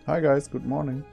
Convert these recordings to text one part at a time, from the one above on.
Hi guys, good morning.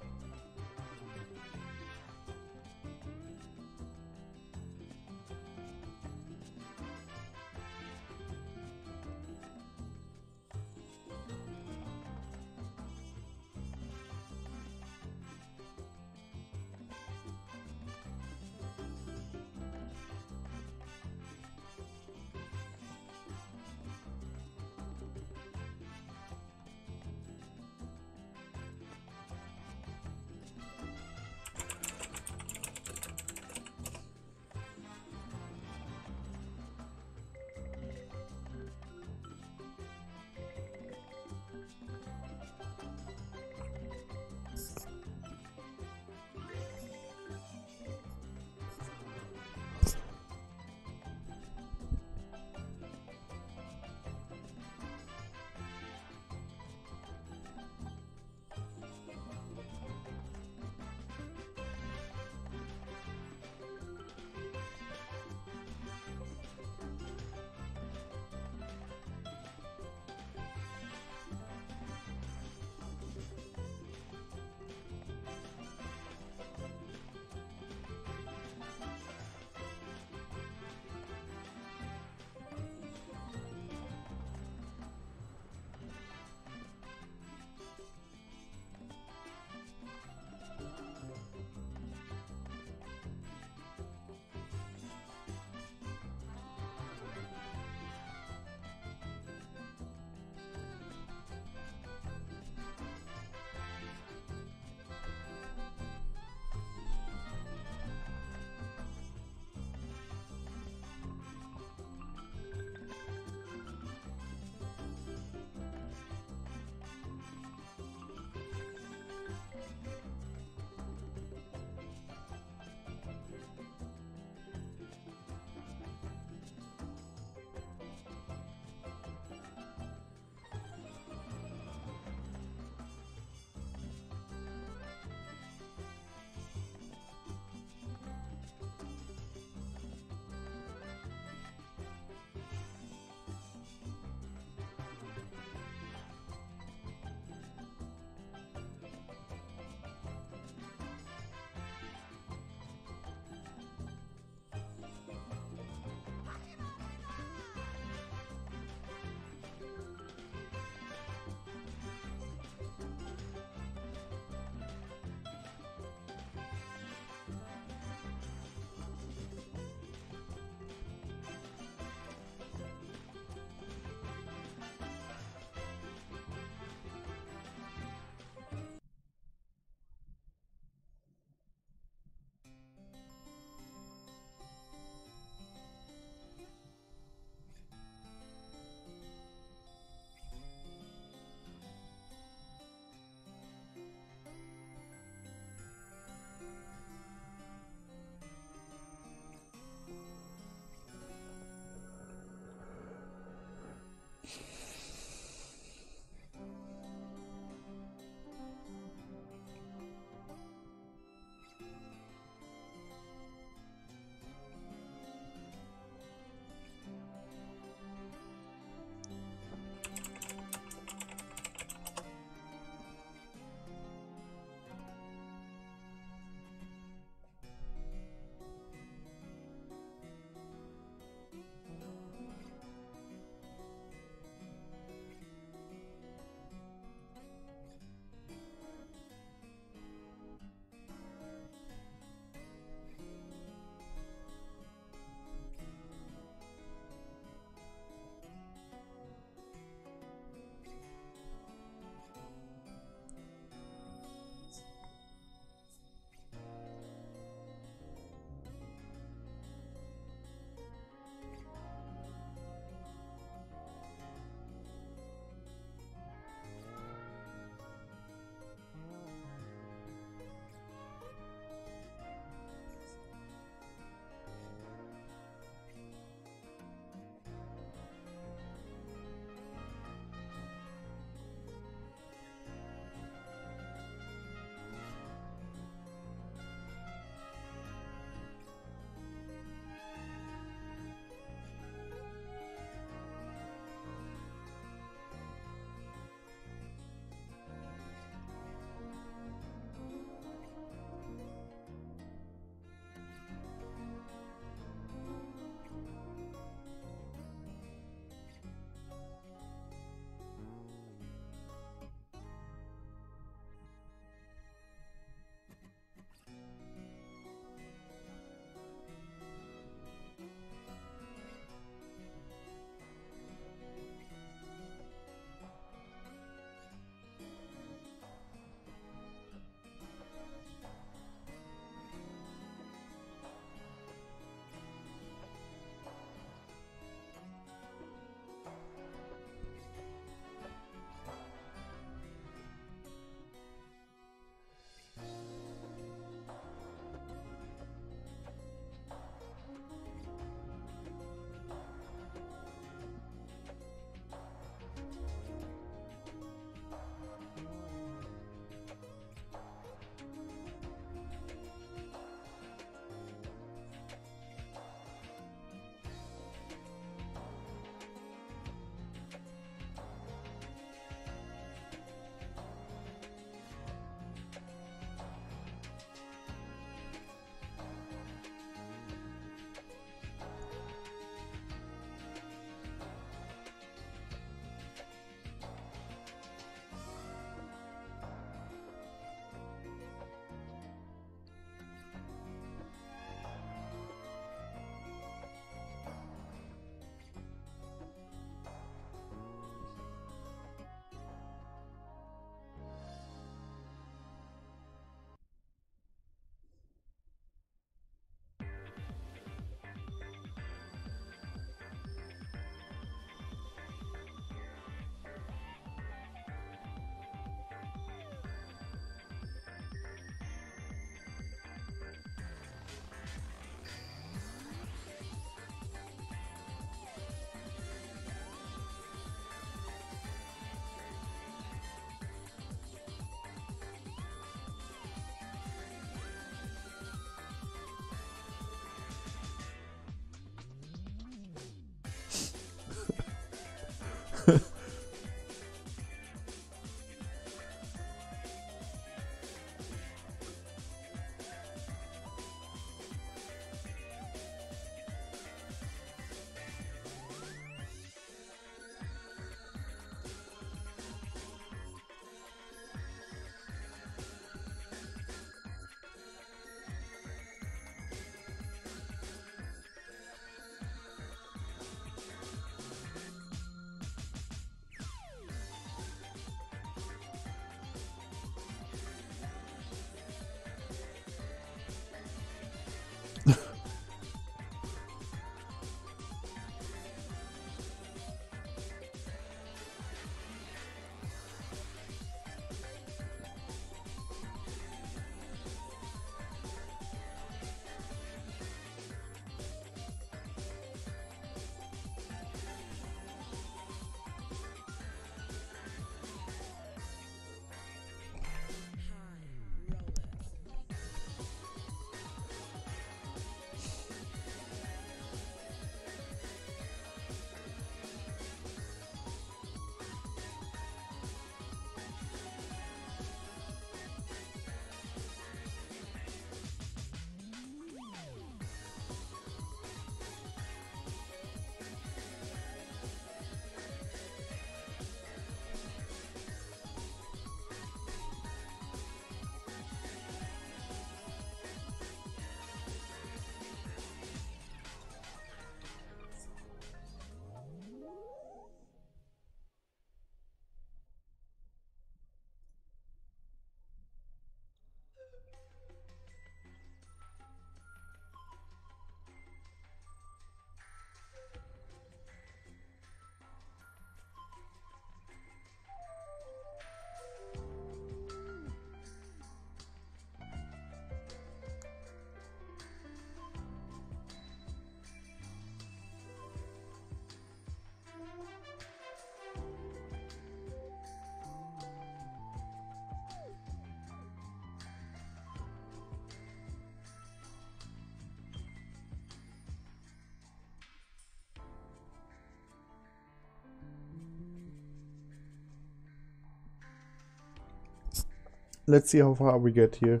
Let's see how far we get here.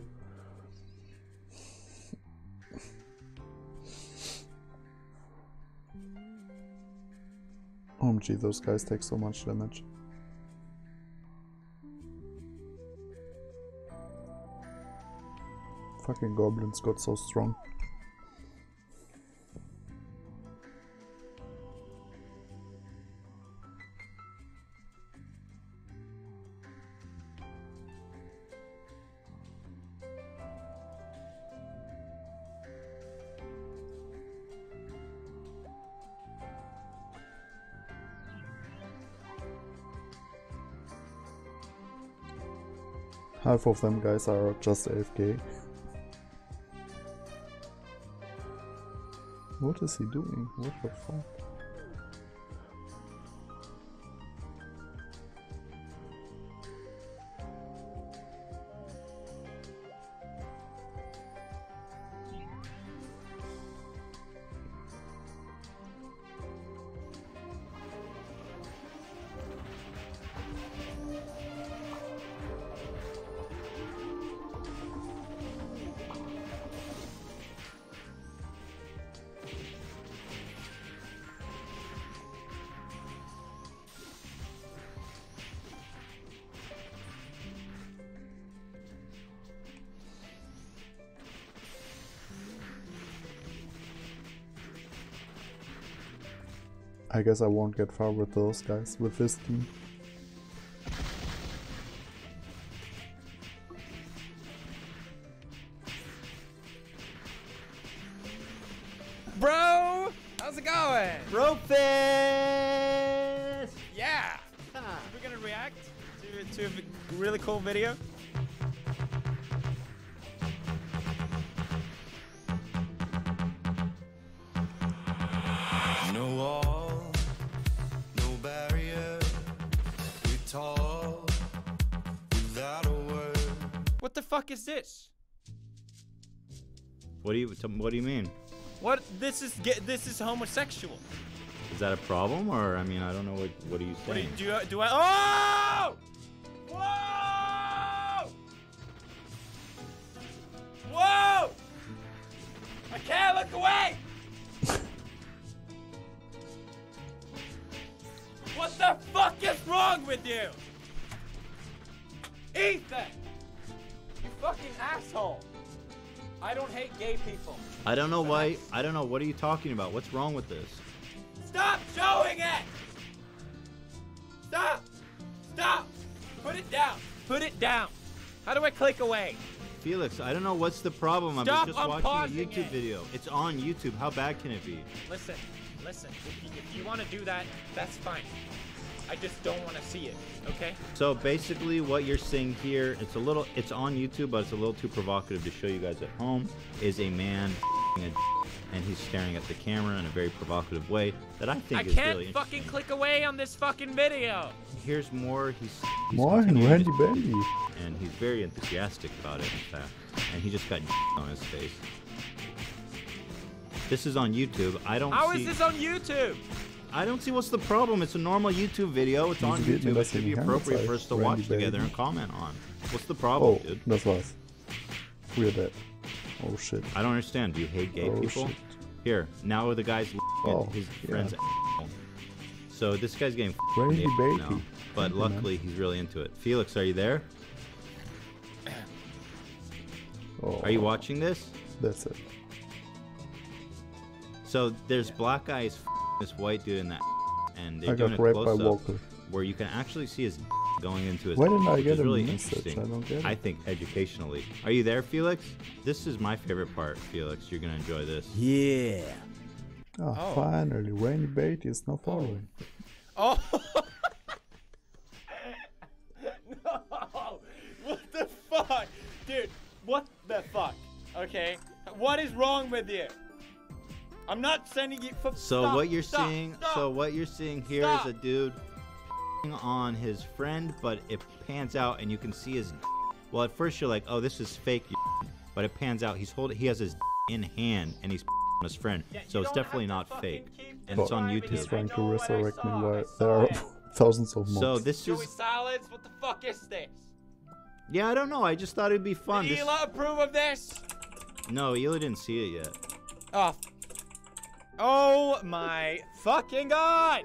OMG, those guys take so much damage. Fucking goblins got so strong. Half of them guys are just AFK. What is he doing? What the fuck? I guess I won't get far with those guys, with this team. Bro! How's it going? Bro fist! Yeah! We're gonna react to a really cool video. No wall, no barrier. We talk without a word. What the fuck is this? What do you mean? What? This is homosexual. Is that a problem, or I mean, I don't know what are you What saying? do I? Oh! Whoa! Whoa! I can't look away! What the fuck is wrong with you? Ethan! You fucking asshole! I don't hate gay people. I don't know why. I don't know. What are you talking about? What's wrong with this? Stop showing it! Stop! Stop! Put it down! Put it down! How do I click away? Felix, I don't know what's the problem. I Stop, was I'm just watching a pausing YouTube it. video. It's on YouTube. How bad can it be? Listen. If you want to do that, that's fine. I just don't want to see it, okay? So basically what you're seeing here, it's on YouTube, but it's a little too provocative to show you guys at home, is a man and he's staring at the camera in a very provocative way that I think is really interesting. I can't fucking click away on this fucking video. Here's more. He's More and continuing Randy to- Baby. and he's very enthusiastic about it, in fact. And he just got on his face. This is on YouTube. How is this on YouTube? I don't see what's the problem. It's a normal YouTube video. It's on Diese wird mir YouTube. It das should in be die Hand appropriate for us to gezeigt, watch Randy together Baby. and comment on. What's the problem, Oh, dude? das war's. We're dead. Oh shit. I don't understand. Do you hate gay Oh, people? shit. Here, now the guy's Oh, his yeah. friend's So this guy's getting Randy Baby. now. But Thank you, man. luckily, he's really into it. Felix, are you there? Oh, Are you watching this? That's it. So there's black guys this white dude in that, and they're I doing got a raped by close-up Walker. where you can actually see his going into his. Why didn't I which get is a really message? interesting. I don't get it. I think educationally. Are you there, Felix? This is my favorite part, Felix. You're gonna enjoy this. Yeah. Oh, Oh. finally, Randy Baby is not following. Oh! No! What the fuck? Dude, what the fuck? Okay? What is wrong with you? I'm not sending you. So Stop, what you're stop, seeing, stop. so what you're seeing here Stop. is a dude on his friend, but it pans out and you can see his. Well, at first you're like, oh, this is fake, but it pans out. He has his in hand and he's on his friend, Yeah, so you it's don't definitely have to not fucking fake, keep and it's on describing YouTube. He's it. trying I to know what I resurrect me saw, while I there are saw it. thousands of mobs. So this Joey is Salads, what the fuck is this? Yeah, I don't know. I just thought it'd be fun. Did Hila approve of this? No, Hila didn't see it yet. Oh. Oh my fucking god!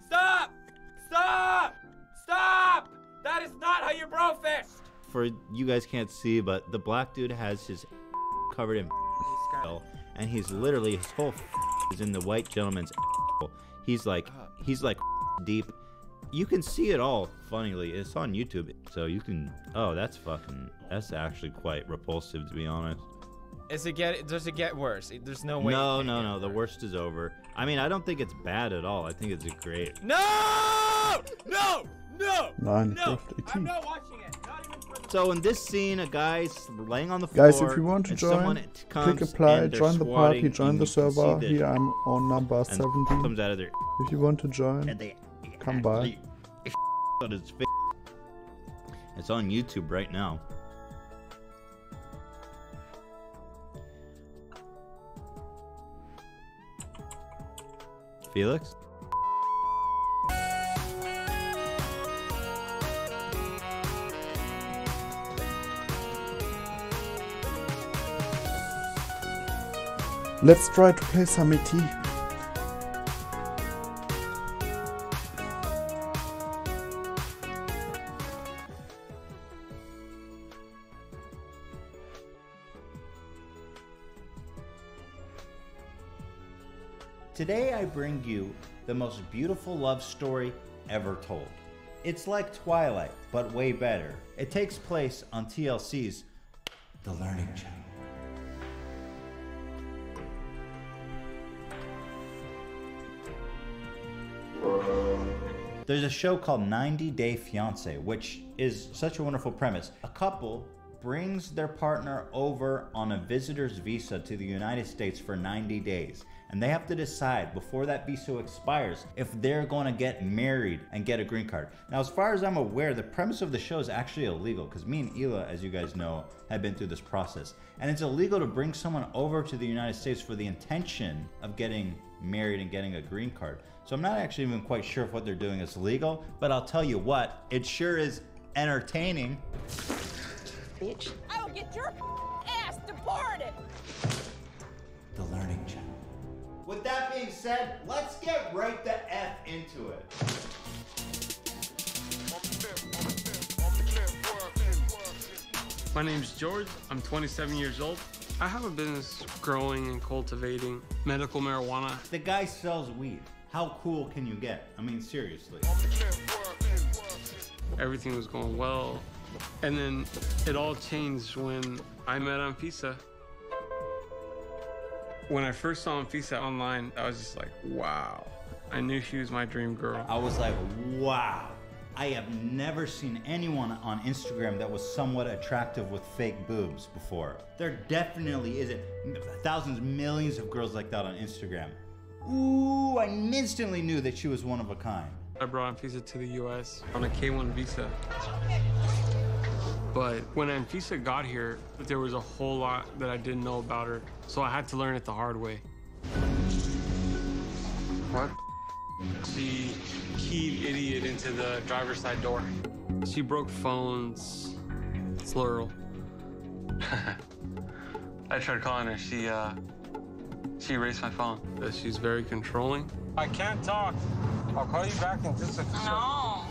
Stop! Stop! Stop! That is not how you bro fist! For you guys can't see, but the black dude has his covered in and he's literally, his whole is in the white gentleman's He's like deep. You can see it all, funnily. It's on YouTube, so you can, oh, that's actually quite repulsive, to be honest. Does it get worse? There's no way. No, the worst is over. I mean, I don't think it's bad at all. I think it's great. No! No! No! Nein, No! Draft I'm 18. not watching it. Not even for the... So in this scene, a guy's laying on the floor. Guys, if you want to and join, someone click comes apply, and they're join the party, swatting, join and the you can see server. the- Here I'm on number and 17. comes out of there. If you want to join, And they come by. actually on his face. It's on YouTube right now. Felix? Let's try to play some ET. Today I bring you the most beautiful love story ever told. It's like Twilight, but way better. It takes place on TLC's The Learning Channel. There's a show called 90 Day Fiancé, which is such a wonderful premise. A couple brings their partner over on a visitor's visa to the United States for 90 days. And they have to decide before that visa expires if they're going to get married and get a green card. Now, as far as I'm aware, the premise of the show is actually illegal because me and Hila, as you guys know, have been through this process. And it's illegal to bring someone over to the United States for the intention of getting married and getting a green card. So I'm not actually even quite sure if what they're doing is legal, but I'll tell you what, it sure is entertaining. Bitch. I will get your ass deported. The Learning Channel. With that being said, let's get right the F into it. My name's George. I'm 27 years old. I have a business growing and cultivating medical marijuana. The guy sells weed. How cool can you get? I mean, seriously. Everything was going well. And then it all changed when I met Anfisa. When I first saw Anfisa online, I was just like, wow. I knew she was my dream girl. I was like, wow. I have never seen anyone on Instagram that was somewhat attractive with fake boobs before. There definitely isn't thousands, millions of girls like that on Instagram. Ooh, I instantly knew that she was one of a kind. I brought Anfisa to the US on a K-1 visa. But when Anfisa got here, there was a whole lot that I didn't know about her. So I had to learn it the hard way. What? She keyed idiot into the driver's side door. She broke phones, plural. I tried calling her. She erased my phone. She's very controlling. I can't talk. I'll call you back in just a second. No.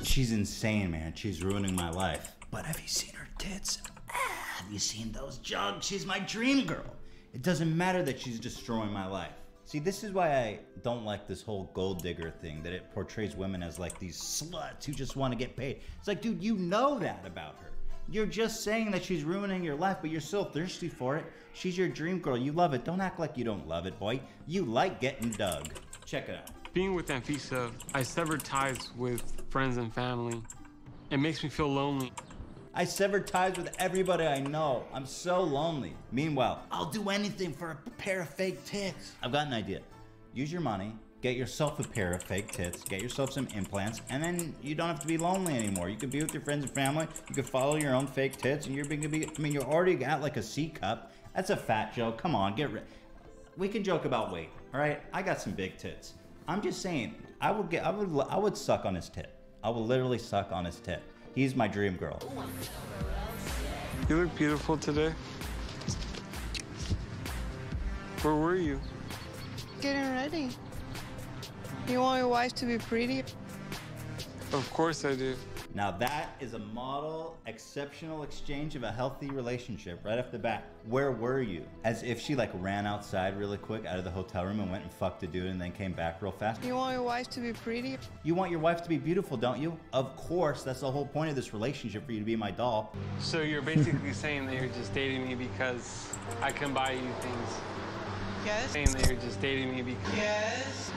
She's insane, man. She's ruining my life. But have you seen her tits? Have you seen those jugs? She's my dream girl. It doesn't matter that she's destroying my life. See, this is why I don't like this whole gold digger thing, that it portrays women as like these sluts who just want to get paid. It's like, dude, you know that about her. You're just saying that she's ruining your life, but you're so thirsty for it. She's your dream girl. You love it. Don't act like you don't love it, boy. You like getting dug. Check it out. Being with Anfisa, I severed ties with friends and family. It makes me feel lonely. I severed ties with everybody I know. I'm so lonely. Meanwhile, I'll do anything for a pair of fake tits. I've got an idea. Use your money, get yourself a pair of fake tits, get yourself some implants, and then you don't have to be lonely anymore. You can be with your friends and family. You can follow your own fake tits, and you're gonna be. I mean, you already got like a C cup. That's a fat joke. Come on, get rid. We can joke about weight. All right, I got some big tits. I'm just saying, I would suck on his tit. I would literally suck on his tit. He's my dream girl. You look beautiful today. Where were you? Getting ready. You want your wife to be pretty? Of course I do. Now that is a model, exceptional exchange of a healthy relationship right off the bat. Where were you? As if she like ran outside really quick out of the hotel room and went and fucked a dude and then came back real fast. You want your wife to be pretty? You want your wife to be beautiful, don't you? Of course, that's the whole point of this relationship, for you to be my doll. So you're basically saying that you're just dating me because I can buy you things. Yes. Saying that you're just dating me because... Yes.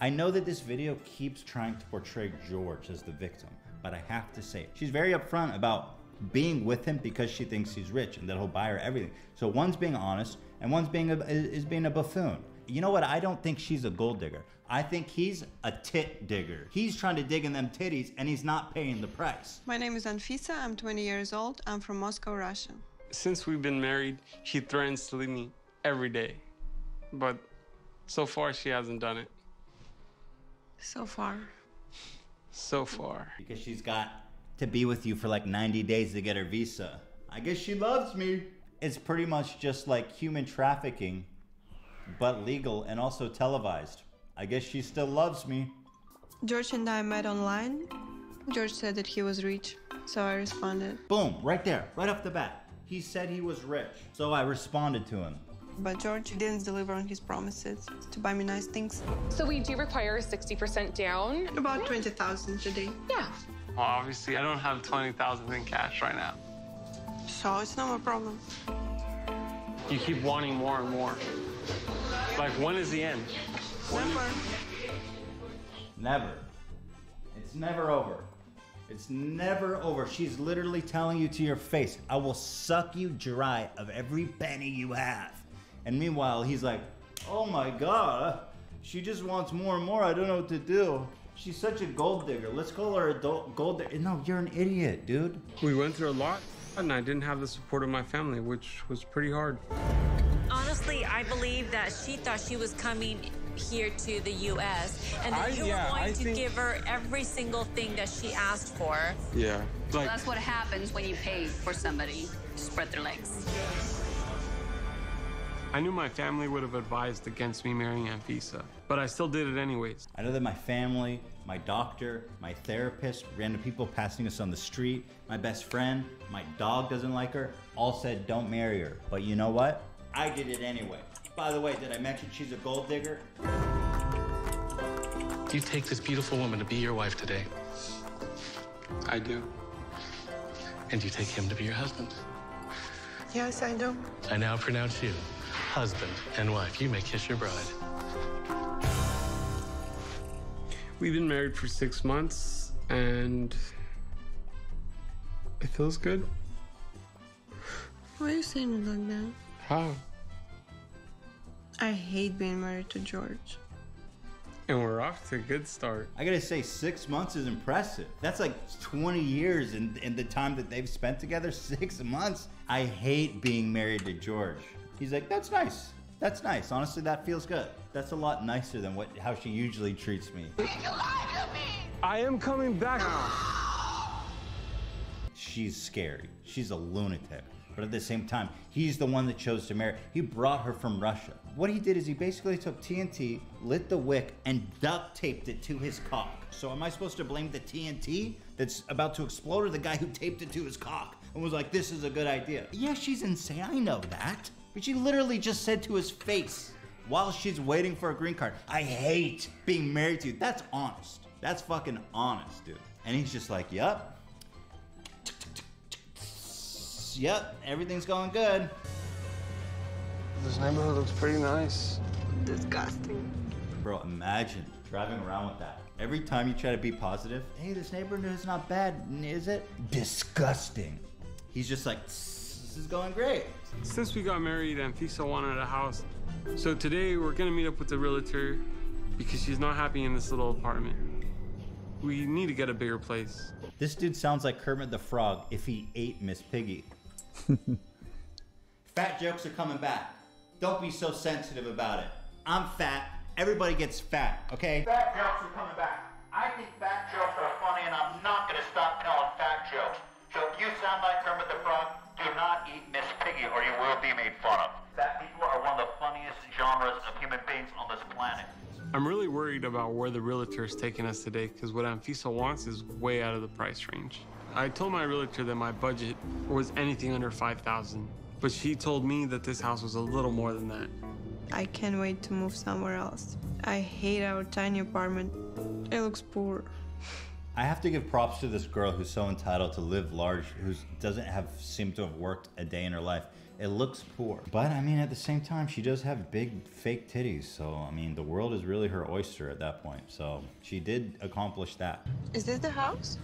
I know that this video keeps trying to portray George as the victim, but I have to say, she's very upfront about being with him because she thinks he's rich and that he'll buy her everything. So one's being honest and one's being a buffoon. You know what? I don't think she's a gold digger. I think he's a tit digger. He's trying to dig in them titties and he's not paying the price. My name is Anfisa. I'm 20 years old. I'm from Moscow, Russia. Since we've been married, she threatens to leave me every day. But so far, she hasn't done it. So far. So far. Because she's got to be with you for like 90 days to get her visa. I guess she loves me. It's pretty much just like human trafficking, but legal and also televised. I guess she still loves me. George and I met online. George said that he was rich, so I responded. Boom, right there, right off the bat. He said he was rich, so I responded to him. But George didn't deliver on his promises to buy me nice things. So we do require a 60% down. About 20,000 today. Yeah. Well, obviously, I don't have 20,000 in cash right now. So it's not my problem. You keep wanting more and more. Like, when is the end? Never. Never. It's never over. It's never over. She's literally telling you to your face, I will suck you dry of every penny you have. And meanwhile, he's like, oh my God, she just wants more and more. I don't know what to do. She's such a gold digger. Let's call her a gold digger. No, you're an idiot, dude. We went through a lot, and I didn't have the support of my family, which was pretty hard. Honestly, I believe that she thought she was coming here to the U.S. and that you were going to give her every single thing that she asked for. Yeah. Well, that's what happens when you pay for somebody to spread their legs. I knew my family would have advised against me marrying Anfisa, but I still did it anyways. I know that my family, my doctor, my therapist, random people passing us on the street, my best friend, my dog doesn't like her, all said don't marry her. But you know what? I did it anyway. By the way, did I mention she's a gold digger? You take this beautiful woman to be your wife today. I do. And you take him to be your husband. Yes, I do. I now pronounce you husband and wife. You may kiss your bride. We've been married for 6 months, and it feels good. Why are you saying it like that? How? I hate being married to George. And we're off to a good start. I gotta say, 6 months is impressive. That's like 20 years in the time that they've spent together. 6 months. I hate being married to George. He's like, that's nice. That's nice. Honestly, that feels good. That's a lot nicer than how she usually treats me. I am coming back. She's scary. She's a lunatic. But at the same time, he's the one that chose to marry. He brought her from Russia. What he did is he basically took TNT, lit the wick, and duct taped it to his cock. So am I supposed to blame the TNT that's about to explode, or the guy who taped it to his cock and was like, this is a good idea? Yeah, she's insane. I know that. But she literally just said to his face while she's waiting for a green card, I hate being married to you. That's honest. That's fucking honest, dude. And he's just like, yep. Yep, everything's going good. This neighborhood looks pretty nice. Disgusting. Bro, imagine driving around with that. Every time you try to be positive, hey, this neighborhood is not bad, is it? Disgusting. He's just like, this is going great. Since we got married, Anfisa wanted a house. So today we're gonna meet up with the realtor because she's not happy in this little apartment. We need to get a bigger place. This dude sounds like Kermit the Frog if he ate Miss Piggy. Fat jokes are coming back. Don't be so sensitive about it. I'm fat. Everybody gets fat, okay? Fat jokes are coming back. I think fat jokes are funny and I'm not gonna stop Do not eat Miss Piggy or you will be made fun of. Fat people are one of the funniest genres of human beings on this planet. I'm really worried about where the realtor is taking us today because what Anfisa wants is way out of the price range. I told my realtor that my budget was anything under $5,000, but she told me that this house was a little more than that. I can't wait to move somewhere else. I hate our tiny apartment. It looks poor. I have to give props to this girl who's so entitled to live large, who doesn't seem to have worked a day in her life. It looks poor. But I mean, at the same time, she does have big fake titties. So, I mean, the world is really her oyster at that point. So she did accomplish that. Is this the house?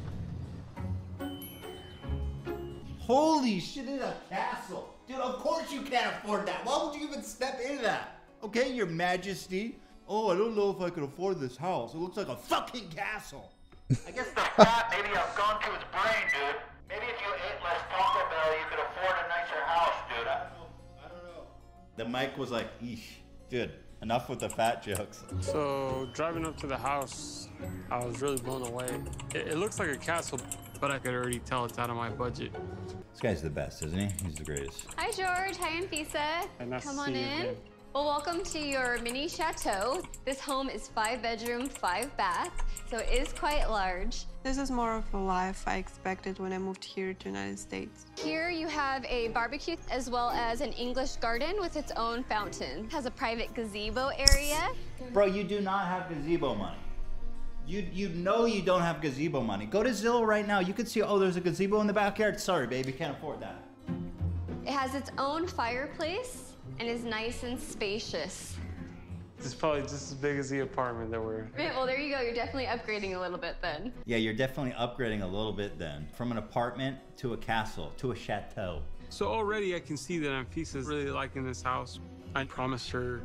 Holy shit, it's a castle. Dude, of course you can't afford that. Why would you even step into that? Okay, your majesty. Oh, I don't know if I can afford this house. It looks like a fucking castle. I guess the fat maybe have gone to his brain, dude. Maybe if you ate less Taco Bell, you could afford a nicer house, dude. I don't know. The mic was like, eesh. Dude, enough with the fat jokes. So driving up to the house, I was really blown away. It looks like a castle, but I could already tell it's out of my budget. This guy's the best, isn't he? He's the greatest. Hi, George. Hi, Anfisa. Nice Come to on see you in. again. Well, welcome to your mini chateau. This home is 5 bedroom, 5 bath, so it is quite large. This is more of a life I expected when I moved here to the United States. Here you have a barbecue as well as an English garden with its own fountain. It has a private gazebo area. Bro, you do not have gazebo money. You know you don't have gazebo money. Go to Zillow right now. You can see, oh, there's a gazebo in the backyard. Sorry, baby, can't afford that. It has its own fireplace and is nice and spacious. This is probably just as big as the apartment that we're in. Right, well, there you go. You're definitely upgrading a little bit then. Yeah, you're definitely upgrading a little bit then. From an apartment to a castle to a chateau. So already I can see that Anfisa's really liking this house. I promised her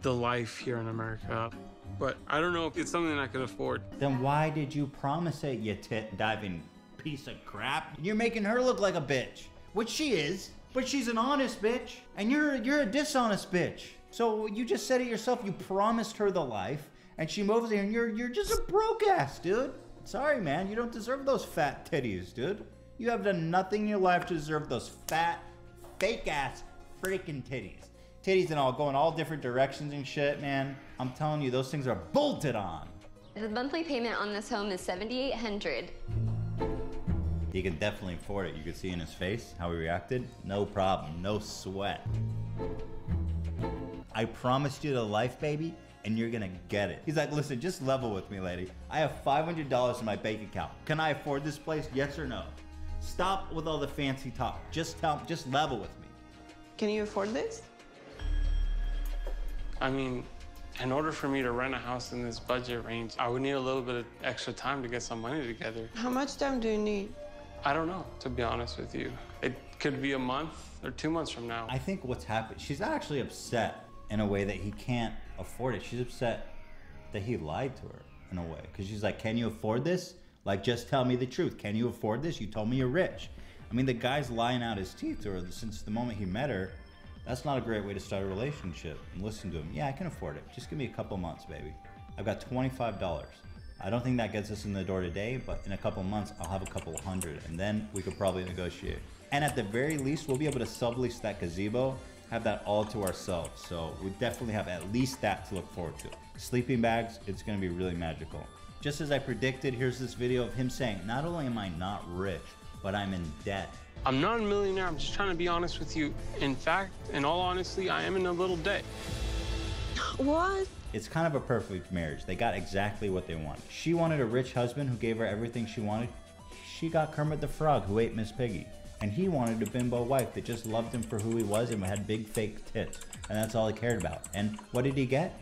the life here in America, but I don't know if it's something I could afford. Then why did you promise it, you tit-diving piece of crap? You're making her look like a bitch, which she is, but she's an honest bitch, and you're a dishonest bitch. So you just said it yourself, you promised her the life, and she moves here and you're just a broke ass, dude. Sorry, man, you don't deserve those fat titties, dude. You have done nothing in your life to deserve those fat, fake ass freaking titties. Titties and all going all different directions and shit, man. I'm telling you, those things are bolted on. The monthly payment on this home is $7,800. He can definitely afford it. You could see in his face how he reacted. No problem, no sweat. I promised you the life, baby, and you're gonna get it. He's like, listen, just level with me, lady. I have $500 in my bank account. Can I afford this place, yes or no? Stop with all the fancy talk. Just level with me. Can you afford this? I mean, in order for me to rent a house in this budget range, I would need a little bit of extra time to get some money together. How much time do you need? I don't know, to be honest with you. It could be a month or 2 months from now. I think what's happened, she's actually upset in a way that he can't afford it. She's upset that he lied to her in a way. Because she's like, can you afford this? Like, just tell me the truth. Can you afford this? You told me you're rich. I mean, the guy's lying out his teeth to her since the moment he met her. That's not a great way to start a relationship. And listen to him. Yeah, I can afford it. Just give me a couple months, baby. I've got $25. I don't think that gets us in the door today, but in a couple months, I'll have a couple hundred. And then we could probably negotiate. And at the very least, we'll be able to sublease that gazebo, have that all to ourselves. So we definitely have at least that to look forward to. Sleeping bags, it's gonna be really magical. Just as I predicted, here's this video of him saying, not only am I not rich, but I'm in debt. I'm not a millionaire, I'm just trying to be honest with you. In fact, in all honesty, I am in a little debt. What? It's kind of a perfect marriage. They got exactly what they wanted. She wanted a rich husband who gave her everything she wanted. She got Kermit the Frog who ate Miss Piggy. And he wanted a bimbo wife that just loved him for who he was and had big fake tits. And that's all he cared about. And what did he get?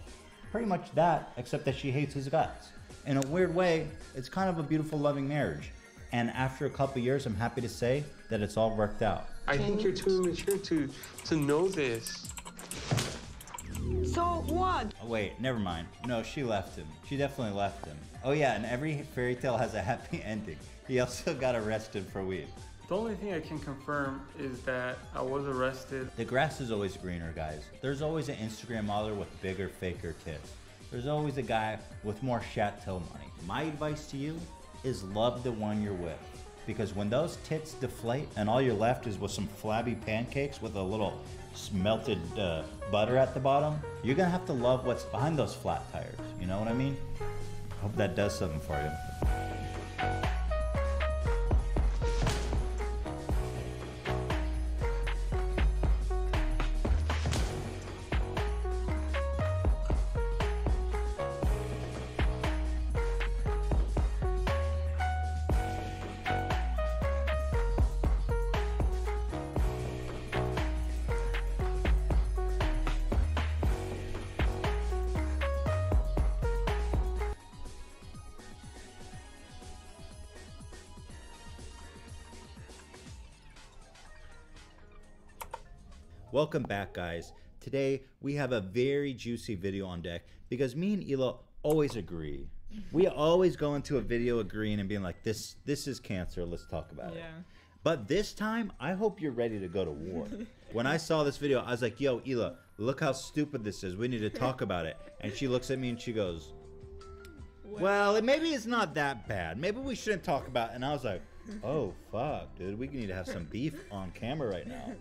Pretty much that, except that she hates his guts. In a weird way, it's kind of a beautiful, loving marriage. And after a couple years, I'm happy to say that it's all worked out. I think you're too immature to know this. So what? Oh, wait, never mind. No, she left him. She definitely left him. Oh yeah, and every fairy tale has a happy ending. He also got arrested for weed. The only thing I can confirm is that I was arrested. The grass is always greener, guys. There's always an Instagram model with bigger, faker tits. There's always a guy with more chateau money. My advice to you is love the one you're with. because when those tits deflate and all you're left is with some flabby pancakes with a little melted butter at the bottom, you're gonna have to love what's behind those flat tires. You know what I mean? Hope that does something for you. Welcome back, guys. Today we have a very juicy video on deck because me and Hila always agree. We always go into a video agreeing and being like, this is cancer, let's talk about it. But this time, I hope you're ready to go to war. When I saw this video, I was like, yo, Hila, look how stupid this is. We need to talk about it. And she looks at me and she goes, well, maybe it's not that bad. Maybe we shouldn't talk about it. And I was like, oh, fuck, dude. We need to have some beef on camera right now.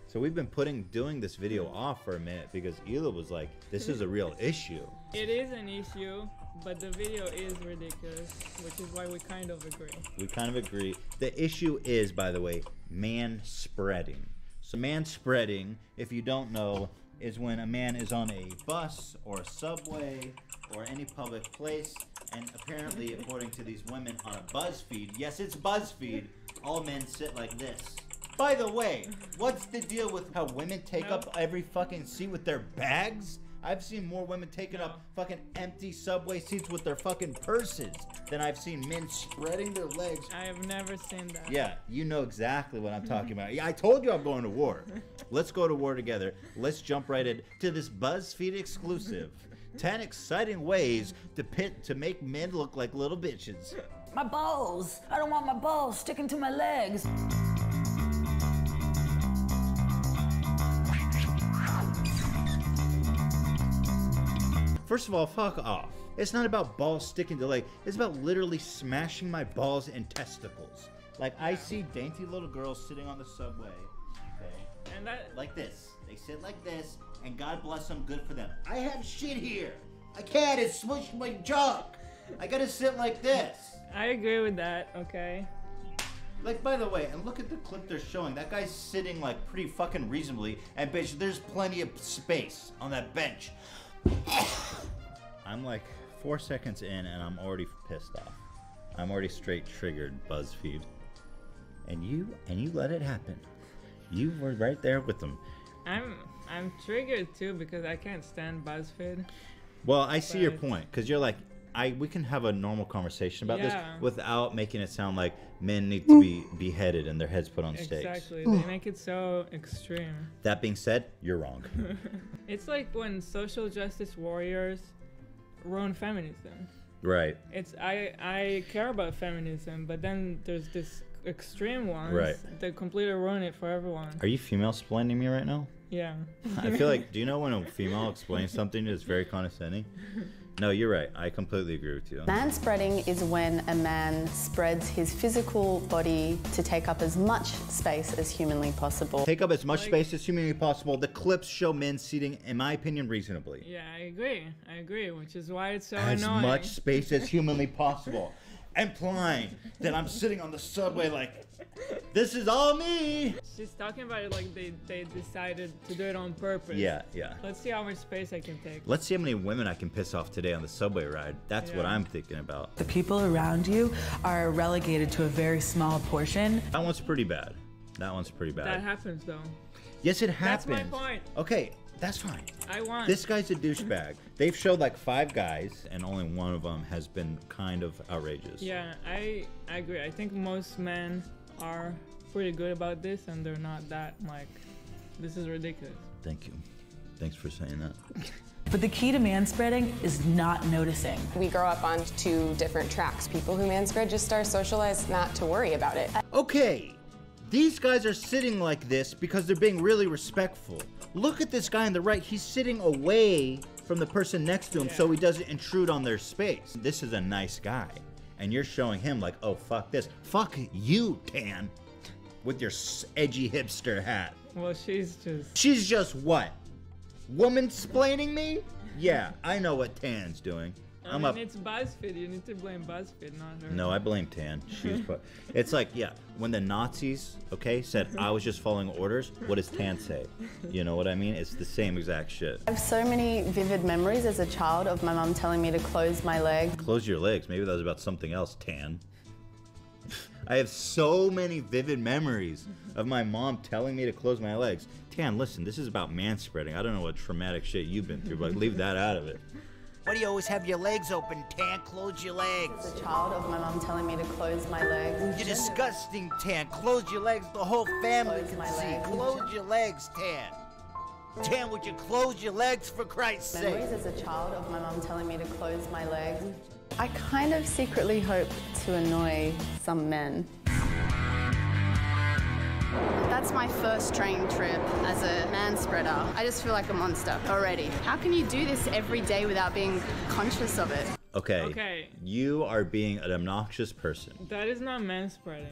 So we've been doing this video off for a minute because Hila was like, this is a real issue. It is an issue, but the video is ridiculous, which is why we kind of agree. We kind of agree. The issue is, by the way, man-spreading. So man-spreading, if you don't know, is when a man is on a bus or a subway or any public place, and apparently, according to these women on a BuzzFeed, yes, it's BuzzFeed, all men sit like this. By the way, what's the deal with how women take up every fucking seat with their bags? I've seen more women taking up fucking empty subway seats with their fucking purses than I've seen men spreading their legs. I have never seen that. Yeah, you know exactly what I'm talking about. Yeah, I told you I'm going to war. Let's go to war together. Let's jump right into this BuzzFeed exclusive. 10 exciting ways to make men look like little bitches. My balls. I don't want my balls sticking to my legs. First of all, fuck off. It's not about balls sticking to leg. It's about literally smashing my balls and testicles. Like, I see dainty little girls sitting on the subway, okay? And that... like this. They sit like this, and God bless them, good for them. I have shit here. I can't, it's smushed my junk. I gotta sit like this. I agree with that, okay? Like, by the way, and look at the clip they're showing. That guy's sitting, like, pretty fucking reasonably, and bitch, there's plenty of space on that bench. I'm like 4 seconds in and I'm already pissed off. I'm already straight triggered, BuzzFeed. And you let it happen. You were right there with them. I'm triggered too because I can't stand BuzzFeed. Well, I see your point, because you're like, we can have a normal conversation about this without making it sound like men need to be beheaded and their heads put on stakes. Exactly, they make it so extreme. That being said, you're wrong. It's like when social justice warriors ruin feminism. Right. I care about feminism, but then there's this extreme ones that completely ruin it for everyone. Are you female explaining me right now? Yeah. I feel like, do you know when a female explains something that's very condescending? No, you're right. I completely agree with you. Manspreading is when a man spreads his physical body to take up as much space as humanly possible. Take up as much space as humanly possible. The clips show men seating, in my opinion, reasonably. Yeah, I agree, which is why it's so as annoying. As much space as humanly possible. Implying that I'm sitting on the subway like, this is all me. She's talking about it like they decided to do it on purpose. Yeah, yeah. Let's see how much space I can take. Let's see how many women I can piss off today on the subway ride. That's what I'm thinking about. The people around you are relegated to a very small portion. That one's pretty bad. That one's pretty bad. That happens though. Yes, it happens. That's my point. Okay, that's fine. I won. This guy's a douchebag. They've showed like 5 guys, and only one of them has been kind of outrageous. Yeah, I agree. I think most men are pretty good about this, and they're not that like, this is ridiculous. Thank you. Thanks for saying that. But the key to manspreading is not noticing. We grow up on 2 different tracks. People who manspread just are socialized not to worry about it. Okay, these guys are sitting like this because they're being really respectful. Look at this guy on the right. He's sitting away from the person next to him so he doesn't intrude on their space. This is a nice guy. and you're showing him like, oh, fuck this. Fuck you, Tan, with your edgy hipster hat. Well, she's just what? Woman-splaining me? Yeah, I know what Tan's doing. I mean, it's BuzzFeed. You need to blame BuzzFeed, not her. No, I blame Tan. It's like, yeah, when the Nazis, okay, said I was just following orders, what does Tan say? You know what I mean? It's the same exact shit. I have so many vivid memories as a child of my mum telling me to close my legs. Close your legs. Maybe that was about something else, Tan. I have so many vivid memories of my mom telling me to close my legs. Tan, listen, this is about manspreading. I don't know what traumatic shit you've been through, but leave that out of it. Why do you always have your legs open, Tan? Close your legs. As a child of my mum telling me to close my legs. You're disgusting, Tan. Close your legs. The whole family can see. Legs. Close your legs, Tan. Tan, would you close your legs for Christ's sake? Memories as a child of my mum telling me to close my legs. I kind of secretly hope to annoy some men. That's my first training trip as a man spreader. I just feel like a monster already. How can you do this every day without being conscious of it? Okay. You are being an obnoxious person. That is not manspreading.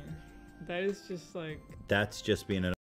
That is just like... That's just being an